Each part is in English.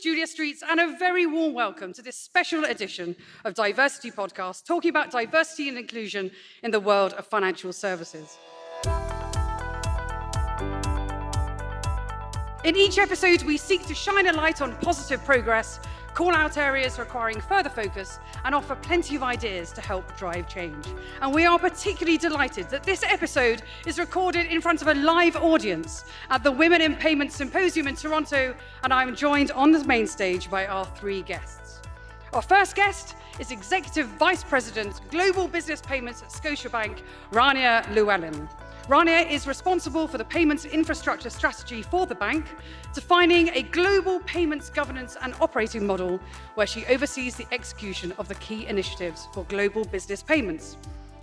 Julia Streets, and a very warm welcome to this special edition of DiverCity Podcast, talking about diversity and inclusion in the world of financial services. In each episode, we seek to shine a light on positive progress, call out areas requiring further focus, and offer plenty of ideas to help drive change. And we are particularly delighted that this episode is recorded in front of a live audience at the Women in Payments Symposium in Toronto, and I'm joined on the main stage by our three guests. Our first guest is Executive Vice President, Global Business Payments at Scotiabank, Rania Llewellyn. Rania is responsible for the payments infrastructure strategy for the bank, defining a global payments governance and operating model where she oversees the execution of the key initiatives for global business payments.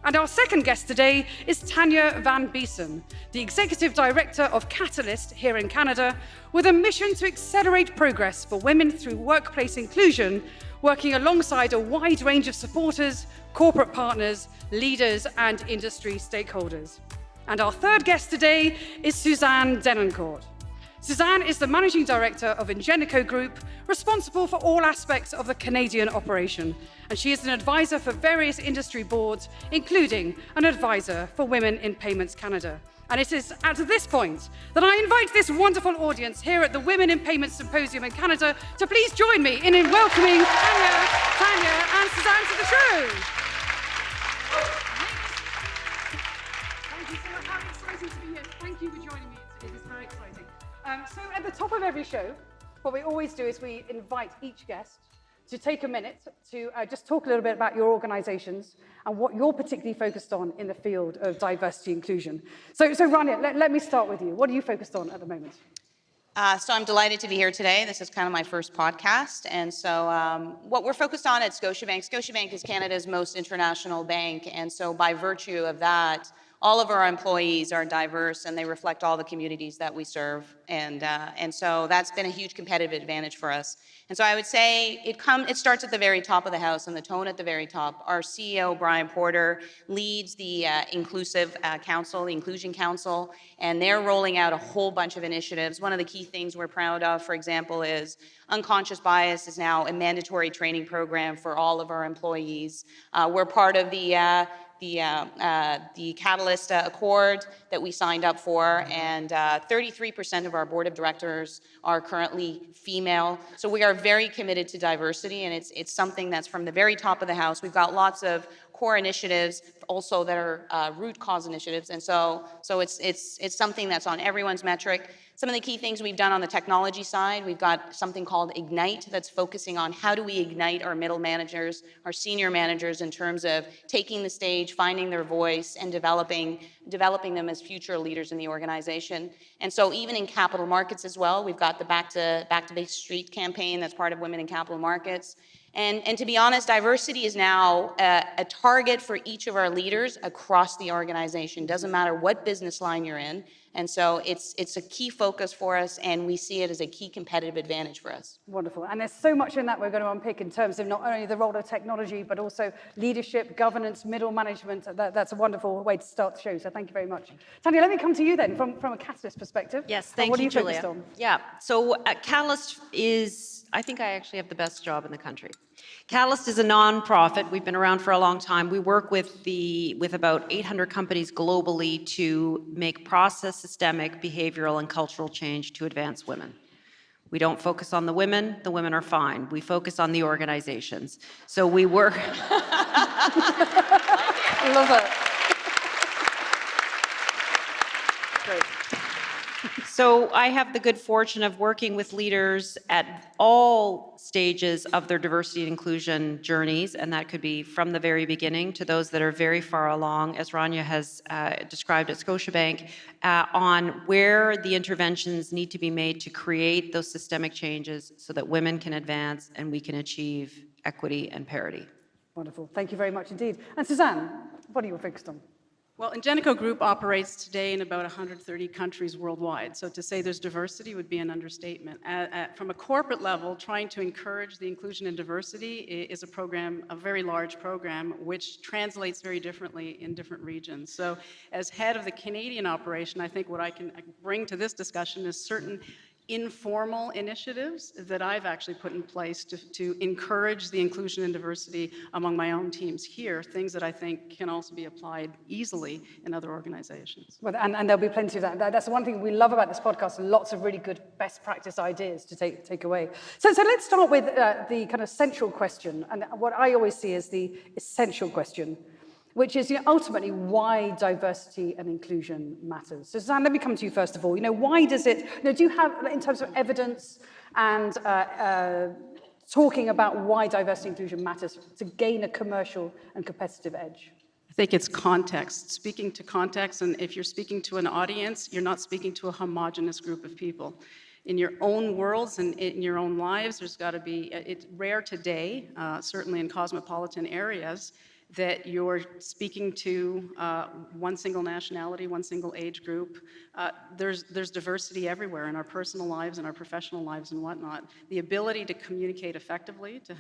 And our second guest today is Tanya van Biesen, the Executive Director of Catalyst here in Canada, with a mission to accelerate progress for women through workplace inclusion, working alongside a wide range of supporters, corporate partners, leaders, and industry stakeholders. And our third guest today is Suzan Denoncourt. Suzan is the Managing Director of Ingenico Group, responsible for all aspects of the Canadian operation. And she is an advisor for various industry boards, including an advisor for Women in Payments Canada. And it is at this point that I invite this wonderful audience here at the Women in Payments Symposium in Canada to please join me in welcoming Tanya, and Suzan to the show. Thank you for joining me. It is very exciting. So at the top of every show, what we always do is we invite each guest to take a minute to just talk a little bit about your organizations and what you're particularly focused on in the field of diversity inclusion. So Rania, let me start with you. What are you focused on at the moment? So I'm delighted to be here today. This is kind of my first podcast. And so what we're focused on at Scotiabank is Canada's most international bank. And so by virtue of that, all of our employees are diverse and they reflect all the communities that we serve. And so that's been a huge competitive advantage for us. And so I would say it starts at the very top of the house and the tone at the very top. Our CEO, Brian Porter, leads the Inclusion Council, and they're rolling out a whole bunch of initiatives. One of the key things we're proud of, for example, is unconscious bias is now a mandatory training program for all of our employees. We're part of the Catalyst Accord that we signed up for, and 33% of our board of directors are currently female. So we are very committed to diversity, and it's something that's from the very top of the house. We've got lots of core initiatives also that are root cause initiatives, and so it's something that's on everyone's metric. Some of the key things we've done on the technology side, we've got something called Ignite that's focusing on how do we ignite our middle managers, our senior managers in terms of taking the stage, finding their voice, and developing them as future leaders in the organization. And so even in capital markets as well, we've got the Back to Bay Street campaign that's part of Women in Capital Markets. And to be honest, diversity is now a target for each of our leaders across the organization. Doesn't matter what business line you're in. And so it's a key focus for us, and we see it as a key competitive advantage for us. Wonderful. And there's so much in that we're going to unpick in terms of not only the role of technology, but also leadership, governance, middle management. That's a wonderful way to start the show. So thank you very much. Tanya, let me come to you then from a Catalyst perspective. Yes, thank what you, are you Julia. focused on? Yeah, so Catalyst I think I actually have the best job in the country. Catalyst is a nonprofit. We've been around for a long time. We work with about 800 companies globally to make process, systemic, behavioral, and cultural change to advance women. We don't focus on the women are fine. We focus on the organizations. So we work. I love it. Great. So I have the good fortune of working with leaders at all stages of their diversity and inclusion journeys, and that could be from the very beginning to those that are very far along, as Rania has described at Scotiabank, on where the interventions need to be made to create those systemic changes so that women can advance and we can achieve equity and parity. Wonderful. Thank you very much indeed. And Suzan, what are you focused on? Well, Ingenico Group operates today in about 130 countries worldwide, so to say there's diversity would be an understatement. From a corporate level, trying to encourage the inclusion and diversity is a program, a very large program, which translates very differently in different regions. So as head of the Canadian operation, I think what I can bring to this discussion is certain informal initiatives that I've actually put in place to encourage the inclusion and diversity among my own teams here, things that I think can also be applied easily in other organizations. Well, and there'll be plenty of that. That's the one thing we love about this podcast, and lots of really good best practice ideas to take away. So let's start with the kind of central question, and what I always see as the essential question, which is, ultimately why diversity and inclusion matters. So Suzanne, let me come to you first of all. Why does it, do you have, in terms of evidence and talking about why diversity and inclusion matters to gain a commercial and competitive edge? I think it's context, speaking to context, and if you're speaking to an audience, you're not speaking to a homogenous group of people. In your own worlds and in your own lives, there's got to be, it's rare today, certainly in cosmopolitan areas, that you're speaking to one single nationality, one single age group. There's diversity everywhere in our personal lives and our professional lives and whatnot. The ability to communicate effectively, to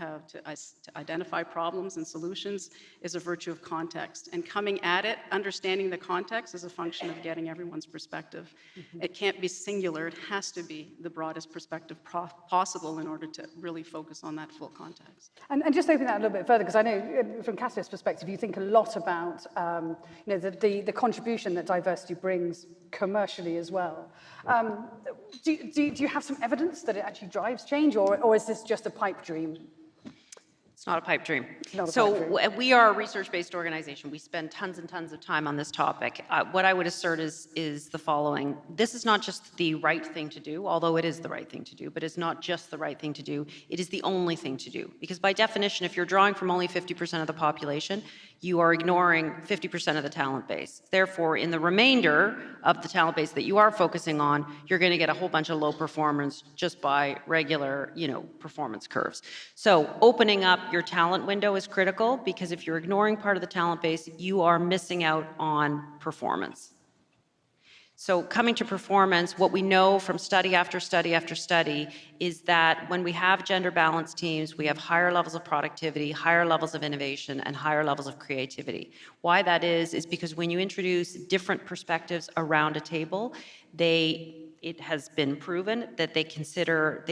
identify problems and solutions is a virtue of context. And coming at it, understanding the context is a function of getting everyone's perspective. Mm-hmm. It can't be singular, it has to be the broadest perspective possible in order to really focus on that full context. And just open that a little bit further, because I know from Cassia's perspective, you think a lot about the contribution that diversity brings commercially as well. Do you have some evidence that it actually drives change, or is this just a pipe dream? It's not a pipe dream. So we are a research-based organization. We spend tons and tons of time on this topic. What I would assert is the following. This is not just the right thing to do, although it is the right thing to do, but it's not just the right thing to do. It is the only thing to do. Because by definition, if you're drawing from only 50% of the population, you are ignoring 50% of the talent base. Therefore, in the remainder of the talent base that you are focusing on, you're going to get a whole bunch of low performance just by regular, performance curves. So opening up your talent window is critical, because if you're ignoring part of the talent base, you are missing out on performance. So coming to performance, what we know from study after study after study is that when we have gender balanced teams, we have higher levels of productivity, higher levels of innovation, and higher levels of creativity. Why that is because when you introduce different perspectives around a table, it has been proven that they consider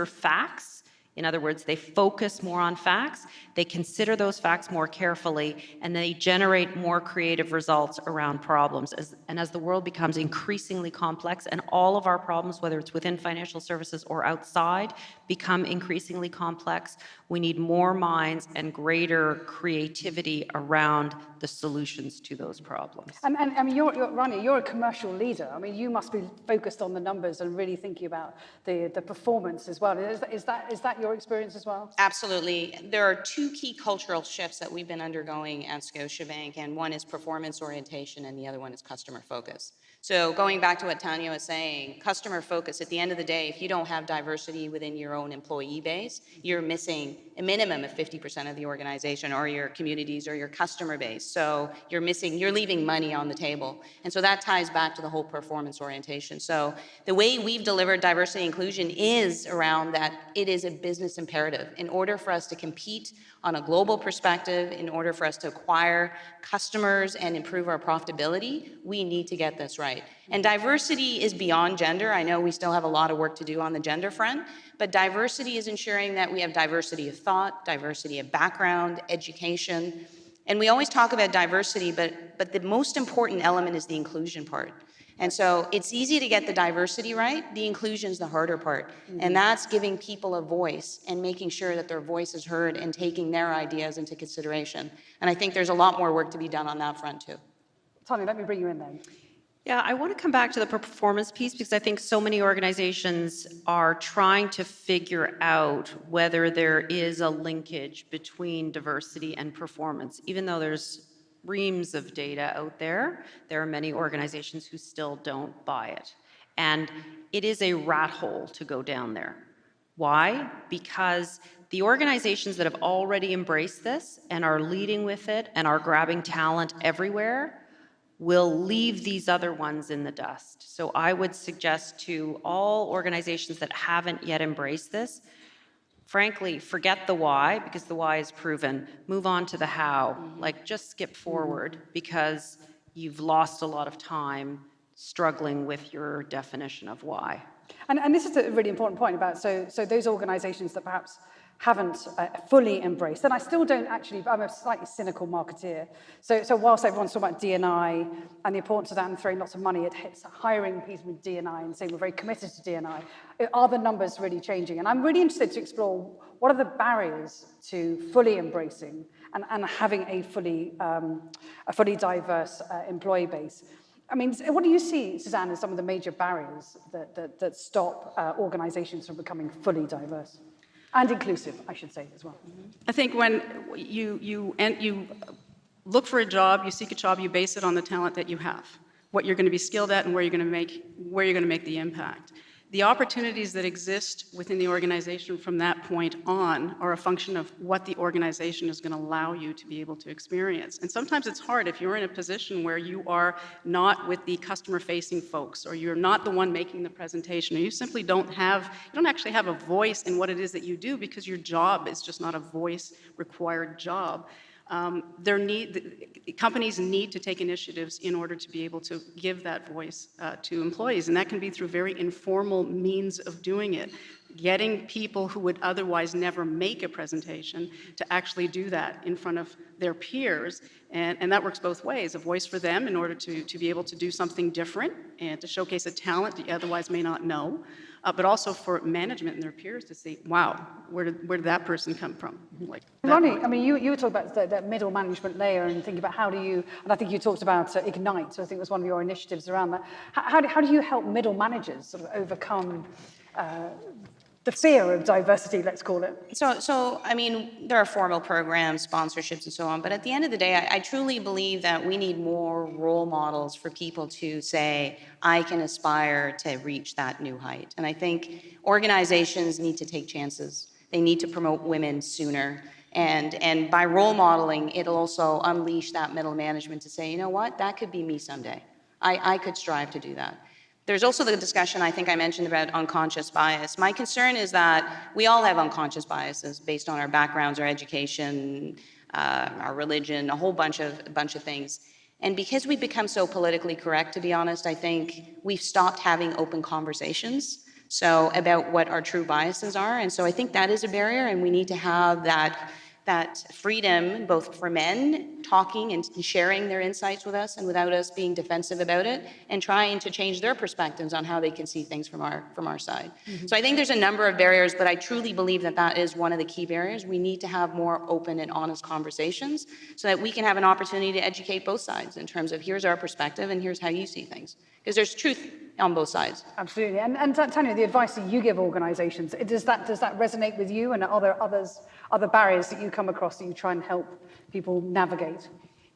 facts. In other words, they focus more on facts, they consider those facts more carefully, and they generate more creative results around problems. As the world becomes increasingly complex, and all of our problems, whether it's within financial services or outside, become increasingly complex, we need more minds and greater creativity around the solutions to those problems. And I mean, Rania, you're a commercial leader. I mean, you must be focused on the numbers and really thinking about the performance as well. Is that your experience as well? Absolutely. There are two key cultural shifts that we've been undergoing at Scotiabank, and one is performance orientation and the other one is customer focus. So going back to what Tanya was saying, customer focus, at the end of the day, if you don't have diversity within your own employee base, you're missing a minimum of 50% of the organization or your communities or your customer base. So you're leaving money on the table. And so that ties back to the whole performance orientation. So the way we've delivered diversity and inclusion is around that it is a business imperative. In order for us to compete on a global perspective, in order for us to acquire customers and improve our profitability, we need to get this right. And diversity is beyond gender. I know we still have a lot of work to do on the gender front, but diversity is ensuring that we have diversity of thought, diversity of background, education. And we always talk about diversity, but the most important element is the inclusion part. And so it's easy to get the diversity right. The inclusion is the harder part. Mm-hmm. And that's giving people a voice and making sure that their voice is heard and taking their ideas into consideration. And I think there's a lot more work to be done on that front too. Tanya, let me bring you in then. Yeah, I want to come back to the performance piece, because I think so many organizations are trying to figure out whether there is a linkage between diversity and performance. Even though there's reams of data out there are many organizations who still don't buy it. And it is a rat hole to go down there. Why? Because the organizations that have already embraced this and are leading with it and are grabbing talent everywhere will leave these other ones in the dust. So I would suggest to all organizations that haven't yet embraced this, frankly, forget the why, because the why is proven. Move on to the how. Like, just skip forward, because you've lost a lot of time struggling with your definition of why. And this is a really important point about, so those organizations that perhaps haven't fully embraced, and I still don't actually, I'm a slightly cynical marketeer. So whilst everyone's talking about D&I and the importance of that and throwing lots of money at hiring people with D&I and saying we're very committed to D&I, are the numbers really changing? And I'm really interested to explore what are the barriers to fully embracing and having a fully diverse employee base. I mean, what do you see, Suzanne, as some of the major barriers that stop organizations from becoming fully diverse? And inclusive, I should say, as well. I think when you look for a job, you seek a job, you base it on the talent that you have, what you're going to be skilled at, and where you're going to make the impact. The opportunities that exist within the organization from that point on are a function of what the organization is going to allow you to be able to experience. And sometimes it's hard if you're in a position where you are not with the customer-facing folks, or you're not the one making the presentation, or you simply don't actually have a voice in what it is that you do because your job is just not a voice-required job. Companies need to take initiatives in order to be able to give that voice to employees, and that can be through very informal means of doing it. Getting people who would otherwise never make a presentation to actually do that in front of their peers, and that works both ways, a voice for them in order to be able to do something different and to showcase a talent that you otherwise may not know, but also for management and their peers to see, wow, where did that person come from? Like Ronnie, I mean, you were talking about that middle management layer and thinking about how do you, and I think you talked about Ignite, so I think it was one of your initiatives around that. How do you help middle managers sort of overcome the fear of diversity, let's call it? So I mean, there are formal programs, sponsorships, and so on, but at the end of the day, I truly believe that we need more role models for people to say, I can aspire to reach that new height. And I think organizations need to take chances. They need to promote women sooner. And by role modeling, it'll also unleash that middle management to say, you know what, that could be me someday. I could strive to do that. There's also the discussion I think I mentioned about unconscious bias. My concern is that we all have unconscious biases based on our backgrounds, our education, our religion, a whole bunch of things. And because we've become so politically correct, to be honest, I think we've stopped having open conversations about what our true biases are. And so I think that is a barrier, and we need to have that freedom, both for men talking and sharing their insights with us and without us being defensive about it, and trying to change their perspectives on how they can see things from our side. Mm-hmm. So I think there's a number of barriers, but I truly believe that is one of the key barriers. We need to have more open and honest conversations so that we can have an opportunity to educate both sides in terms of here's our perspective and here's how you see things. Because there's truth on both sides. Absolutely. And Tanya, the advice that you give organizations, does that resonate with you, and are there other barriers that you come across that you try and help people navigate?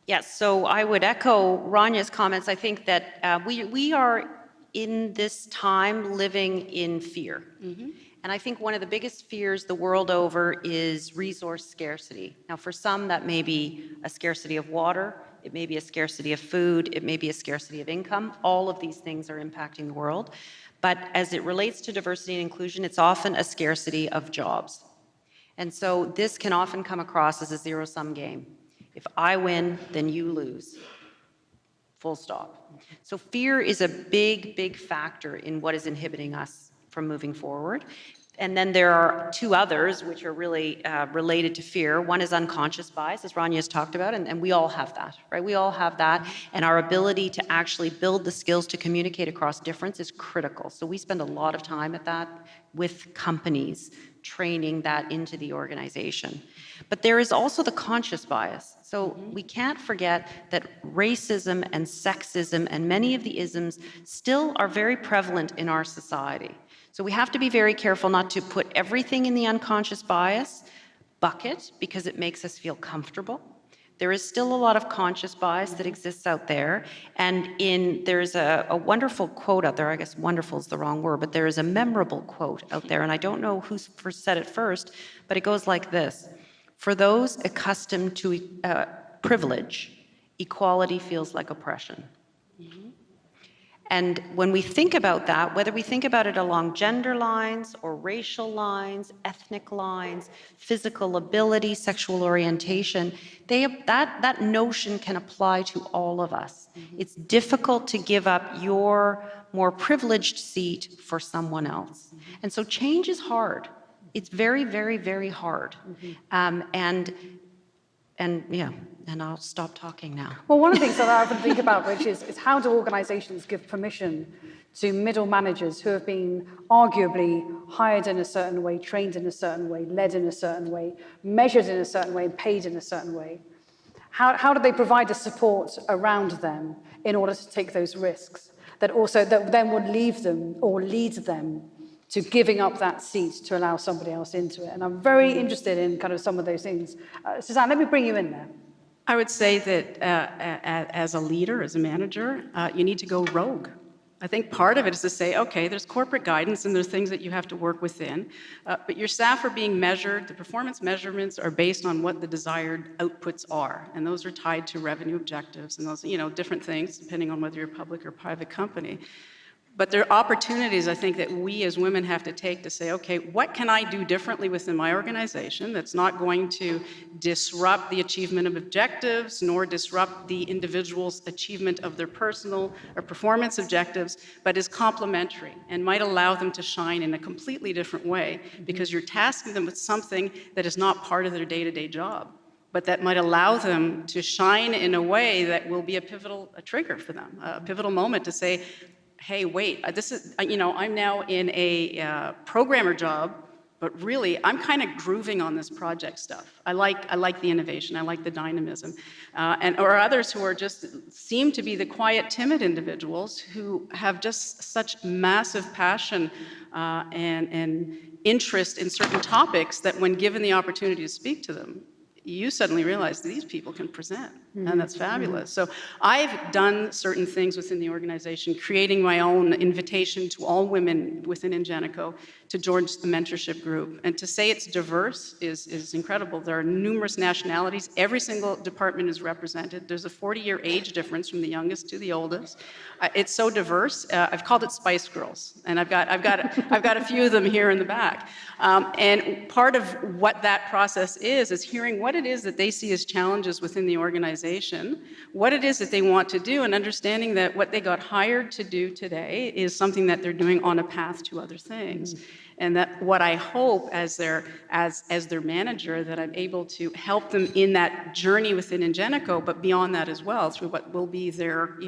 Yes, so I would echo Rania's comments. I think that we are in this time living in fear. Mm-hmm. And I think one of the biggest fears the world over is resource scarcity. Now, for some, that may be a scarcity of water, it may be a scarcity of food, it may be a scarcity of income. All of these things are impacting the world. But as it relates to diversity and inclusion, it's often a scarcity of jobs. And so this can often come across as a zero-sum game. If I win, then you lose. Full stop. So fear is a big, big factor in what is inhibiting us from moving forward. And then there are two others which are really related to fear. One is unconscious bias, as Rania has talked about, and we all have that, right? We all have that, and our ability to actually build the skills to communicate across difference is critical. So we spend a lot of time at that with companies, training that into the organization. But there is also the conscious bias. So we can't forget that racism and sexism and many of the isms still are very prevalent in our society. So we have to be very careful not to put everything in the unconscious bias bucket because it makes us feel comfortable. There is still a lot of conscious bias that exists out there. And there's a wonderful quote out there, I guess wonderful is the wrong word, but there is a memorable quote out there, and I don't know who said it first, but it goes like this: for those accustomed to privilege, equality feels like oppression. And when we think about that, whether we think about it along gender lines or racial lines, ethnic lines, physical ability, sexual orientation, that notion can apply to all of us. It's difficult to give up your more privileged seat for someone else. And so change is hard. It's very, very, very hard. And I'll stop talking now. Well, one of the things that I often think about, Rich, is how do organizations give permission to middle managers who have been arguably hired in a certain way, trained in a certain way, led in a certain way, measured in a certain way, and paid in a certain way? How do they provide the support around them in order to take those risks that then would leave them or lead them to giving up that seat to allow somebody else into it? And I'm very interested in kind of some of those things. Suzanne, let me bring you in there. I would say that as a leader, as a manager, you need to go rogue. I think part of it is to say, okay, there's corporate guidance and there's things that you have to work within, but your staff are being measured. The performance measurements are based on what the desired outputs are, and those are tied to revenue objectives and those, different things depending on whether you're a public or private company. But there are opportunities, I think, that we as women have to take to say, okay, what can I do differently within my organization that's not going to disrupt the achievement of objectives, nor disrupt the individual's achievement of their personal or performance objectives, but is complementary and might allow them to shine in a completely different way, because you're tasking them with something that is not part of their day-to-day job, but that might allow them to shine in a way that will be a trigger for them, a pivotal moment to say, hey, wait, I'm now in a programmer job, but really, I'm kind of grooving on this project stuff. I like the innovation, I like the dynamism. Or others who are seem to be the quiet, timid individuals who have just such massive passion and interest in certain topics that when given the opportunity to speak to them, you suddenly realize these people can present, and that's fabulous. So I've done certain things within the organization, creating my own invitation to all women within Ingenico to join the mentorship group. And to say it's diverse is incredible. There are numerous nationalities. Every single department is represented. There's a 40-year age difference from the youngest to the oldest. It's so diverse. I've called it Spice Girls, and I've got a few of them here in the back. And part of what that process is hearing what it is that they see as challenges within the organization, what it is that they want to do, and understanding that what they got hired to do today is something that they're doing on a path to other things. And that what I hope as their manager, that I'm able to help them in that journey within Ingenico, but beyond that as well, through what will be their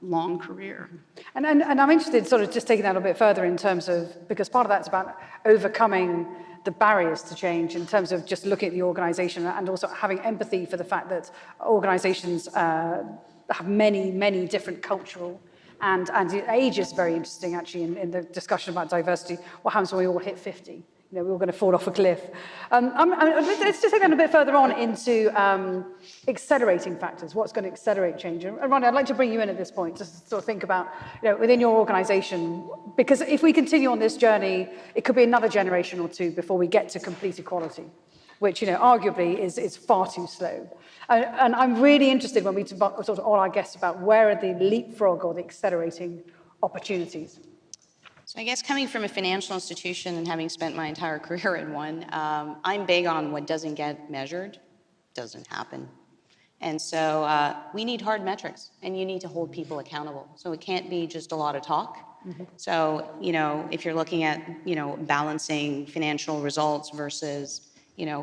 long career. And I'm interested in sort of just taking that a bit further in terms of, because part of that's about overcoming the barriers to change in terms of just looking at the organization and also having empathy for the fact that organizations have many, many different cultural and age is very interesting actually in the discussion about diversity. What happens when we all hit 50? We're all going to fall off a cliff. Let's just take that a bit further on into accelerating factors. What's going to accelerate change? And Rania, I'd like to bring you in at this point, just to sort of think about, within your organization, because if we continue on this journey, it could be another generation or two before we get to complete equality, which, arguably is far too slow. And I'm really interested when we talk to all our guests about where are the leapfrog or the accelerating opportunities. So I guess coming from a financial institution and having spent my entire career in one, I'm big on what doesn't get measured, doesn't happen. And so we need hard metrics, and you need to hold people accountable. So it can't be just a lot of talk. Mm-hmm. So, if you're looking at, balancing financial results versus,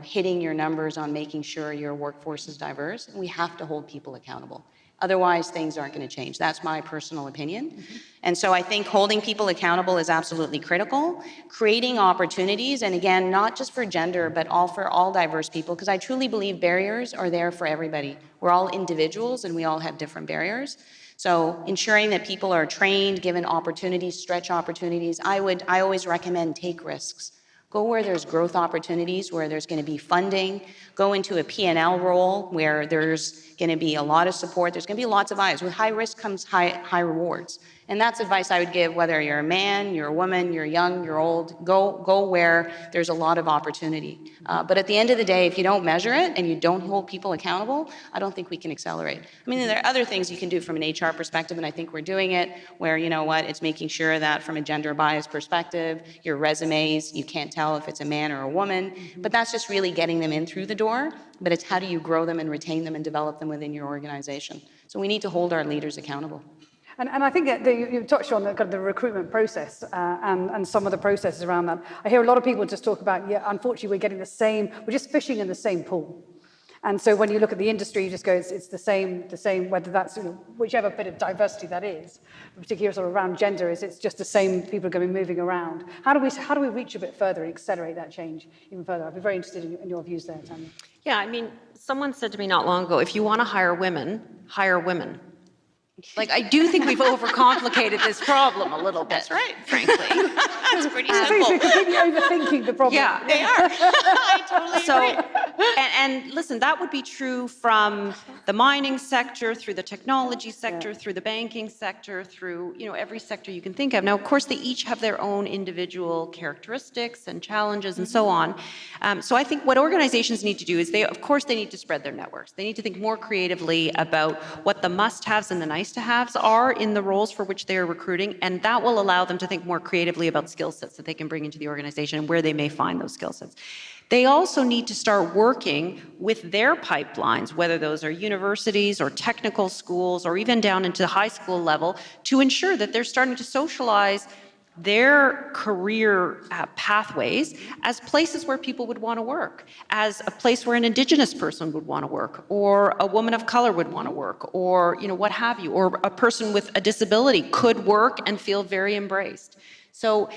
hitting your numbers on making sure your workforce is diverse, we have to hold people accountable. Otherwise, things aren't going to change. That's my personal opinion. Mm-hmm. And so I think holding people accountable is absolutely critical. Creating opportunities, and again, not just for gender, but for all diverse people, because I truly believe barriers are there for everybody. We're all individuals, and we all have different barriers. So ensuring that people are trained, given opportunities, stretch opportunities. I always recommend take risks. Go where there's growth opportunities, where there's going to be funding. Go into a P&L role where there's going to be a lot of support. There's going to be lots of eyes. With high risk comes high rewards. And that's advice I would give whether you're a man, you're a woman, you're young, you're old. Go where there's a lot of opportunity. But at the end of the day, if you don't measure it and you don't hold people accountable, I don't think we can accelerate. I mean, there are other things you can do from an HR perspective, and I think we're doing it, where, you know what, it's making sure that from a gender bias perspective, your resumes, you can't tell if it's a man or a woman. But that's just really getting them in through the door. But it's how do you grow them and retain them and develop them within your organization. So we need to hold our leaders accountable. And I think that you touched on kind of the recruitment process and some of the processes around that. I hear a lot of people just talk about, yeah, unfortunately, we're just fishing in the same pool. And so when you look at the industry, you just go, it's the same, whether that's, whichever bit of diversity that is, particularly sort of around gender, it's just the same people are going to be moving around. How do we reach a bit further and accelerate that change even further? I'd be very interested in your views there, Tanya. Yeah, I mean, someone said to me not long ago, if you want to hire women, hire women. Like, I do think we've overcomplicated this problem a little bit. That's right. Frankly. It's pretty So simple. you're completely overthinking the problem. Yeah. They are. I totally agree. And listen, that would be true from the mining sector, through the technology sector, through the banking sector, through, every sector you can think of. Now, of course, they each have their own individual characteristics and challenges and so on. So I think what organizations need to do is they need to spread their networks. They need to think more creatively about what the must-haves and the nice-to-haves are in the roles for which they are recruiting, and that will allow them to think more creatively about skill sets that they can bring into the organization and where they may find those skill sets. They also need to start working with their pipelines, whether those are universities or technical schools or even down into the high school level, to ensure that they're starting to socialize their career pathways as places where people would want to work, as a place where an Indigenous person would want to work, or a woman of color would want to work, or what have you, or a person with a disability could work and feel very embraced. So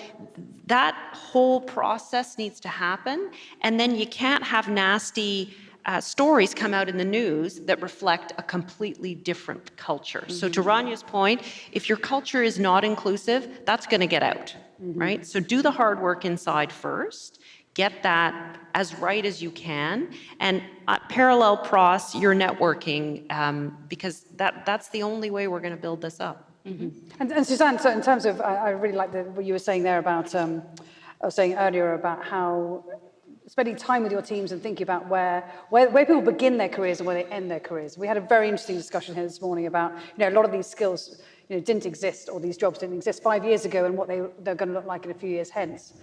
that whole process needs to happen, and then you can't have nasty stories come out in the news that reflect a completely different culture. So to Rania's point, if your culture is not inclusive, that's going to get out, right? So do the hard work inside first, get that as right as you can, and parallel process your networking, because that's the only way we're going to build this up. And Suzanne, so in terms of, I really like what you were saying there about, I was saying earlier about how spending time with your teams and thinking about where people begin their careers and where they end their careers. We had a very interesting discussion here this morning about, a lot of these skills, didn't exist, or these jobs didn't exist 5 years ago, and what they're going to look like in a few years hence.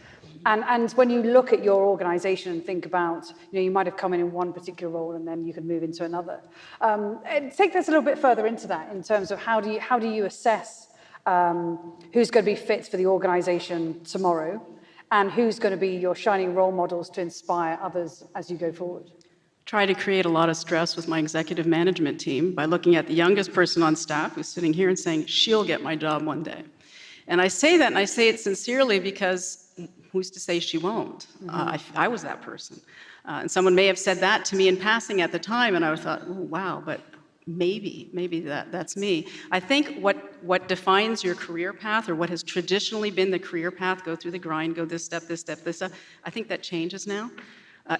And when you look at your organization and think about, you might have come in one particular role and then you could move into another. Take us a little bit further into that in terms of how do you assess who's going to be fit for the organization tomorrow, and who's going to be your shining role models to inspire others as you go forward? Try to create a lot of stress with my executive management team by looking at the youngest person on staff who's sitting here and saying, she'll get my job one day. And I say that, and I say it sincerely, because who's to say she won't? I was that person. And someone may have said that to me in passing at the time, and I thought, oh, wow, but maybe that's me. I think what defines your career path, or what has traditionally been the career path, go through the grind, go this step, I think that changes now.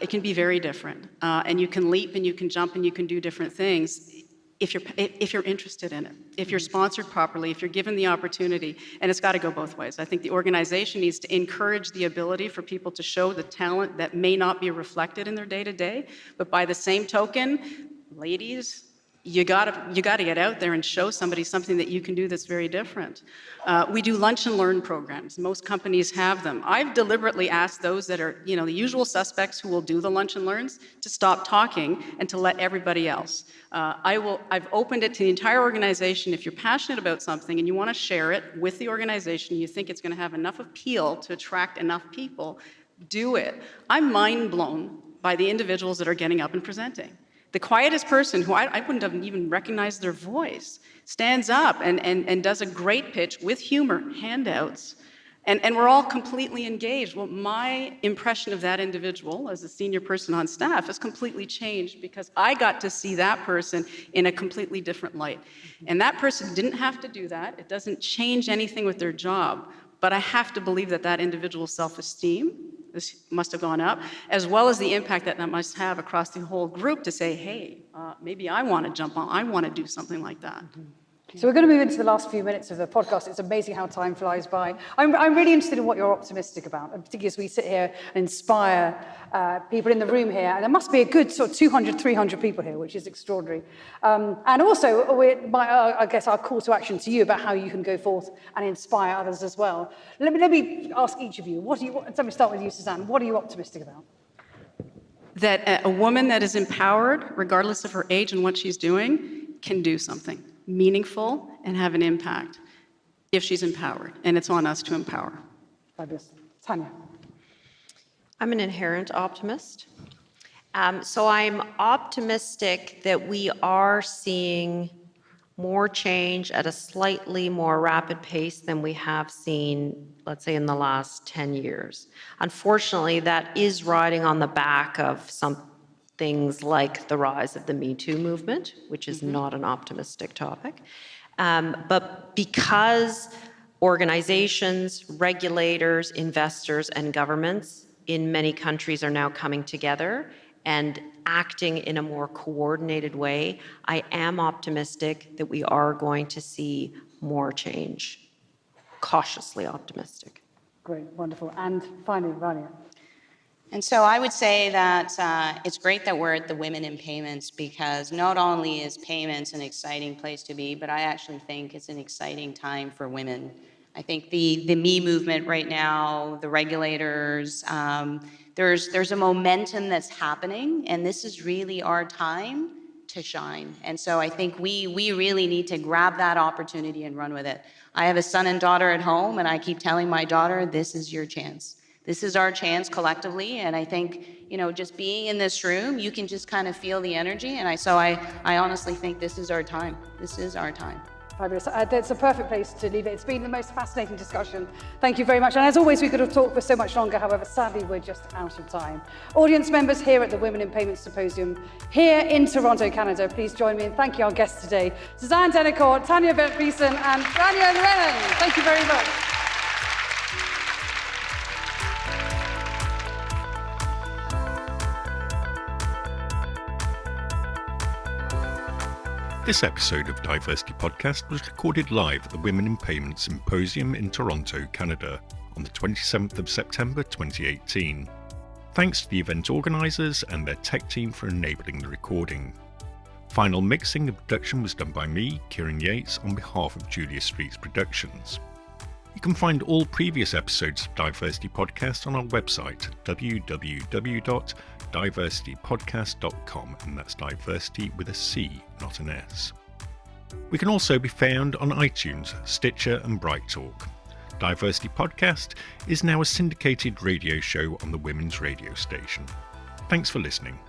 It can be very different. And you can leap and you can jump and you can do different things if you're interested in it, if you're sponsored properly, if you're given the opportunity, and it's got to go both ways. I think the organization needs to encourage the ability for people to show the talent that may not be reflected in their day-to-day, but by the same token, ladies, you gotta get out there and show somebody something that you can do that's very different. We do lunch and learn programs. Most companies have them. I've deliberately asked those that are, the usual suspects who will do the lunch and learns to stop talking and to let everybody else. I've opened it to the entire organization. If you're passionate about something and you want to share it with the organization, you think it's going to have enough appeal to attract enough people, do it. I'm mind blown by the individuals that are getting up and presenting. The quietest person, who I wouldn't have even recognized their voice, stands up and does a great pitch with humor, handouts, and we're all completely engaged. Well, my impression of that individual as a senior person on staff has completely changed, because I got to see that person in a completely different light. And that person didn't have to do that. It doesn't change anything with their job, but I have to believe that that individual's self-esteem must have gone up, as well as the impact that must have across the whole group to say, hey, maybe I want to jump on, I want to do something like that. So we're going to move into the last few minutes of the podcast. It's amazing how time flies by. I'm really interested in what you're optimistic about, and particularly as we sit here and inspire people in the room here. And there must be a good sort of 200, 300 people here, which is extraordinary. And also, I guess our call to action to you about how you can go forth and inspire others as well. Let me ask each of you, let me start with you, Suzanne. What are you optimistic about? That a woman that is empowered, regardless of her age and what she's doing, can do something meaningful and have an impact if she's empowered. And it's on us to empower. Fabulous. Tanya. I'm an inherent optimist. So I'm optimistic that we are seeing more change at a slightly more rapid pace than we have seen, let's say, in the last 10 years. Unfortunately, that is riding on the back of some things like the rise of the Me Too movement, which is not an optimistic topic. But because organizations, regulators, investors, and governments in many countries are now coming together and acting in a more coordinated way, I am optimistic that we are going to see more change. Cautiously optimistic. Great, wonderful. And finally, Rania. And so I would say that it's great that we're at the Women in Payments, because not only is payments an exciting place to be, but I actually think it's an exciting time for women. I think the Me movement right now, the regulators, there's a momentum that's happening, and this is really our time to shine. And so I think we really need to grab that opportunity and run with it. I have a son and daughter at home, and I keep telling my daughter, this is your chance. This is our chance collectively, and I think, just being in this room, you can just kind of feel the energy, and I honestly think this is our time. This is our time. Fabulous. That's a perfect place to leave it. It's been the most fascinating discussion. Thank you very much. And as always, we could have talked for so much longer. However, sadly, we're just out of time. Audience members here at the Women in Payments Symposium here in Toronto, Canada, please join me in thanking our guests today, Suzan Denoncourt, Tanya van Biesen, and Rania Llewellyn. Thank you very much. This episode of DiverCity Podcast was recorded live at the Women in Payments Symposium in Toronto, Canada, on the 27th of September 2018. Thanks to the event organisers and their tech team for enabling the recording. Final mixing and production was done by me, Kieran Yates, on behalf of Julia Streets Productions. You can find all previous episodes of DiverCity Podcast on our website, www.diversitypodcast.com, and that's diversity with a C, not an S. We can also be found on iTunes, Stitcher and BrightTalk. DiverCity Podcast is now a syndicated radio show on the Women's Radio Station. Thanks for listening.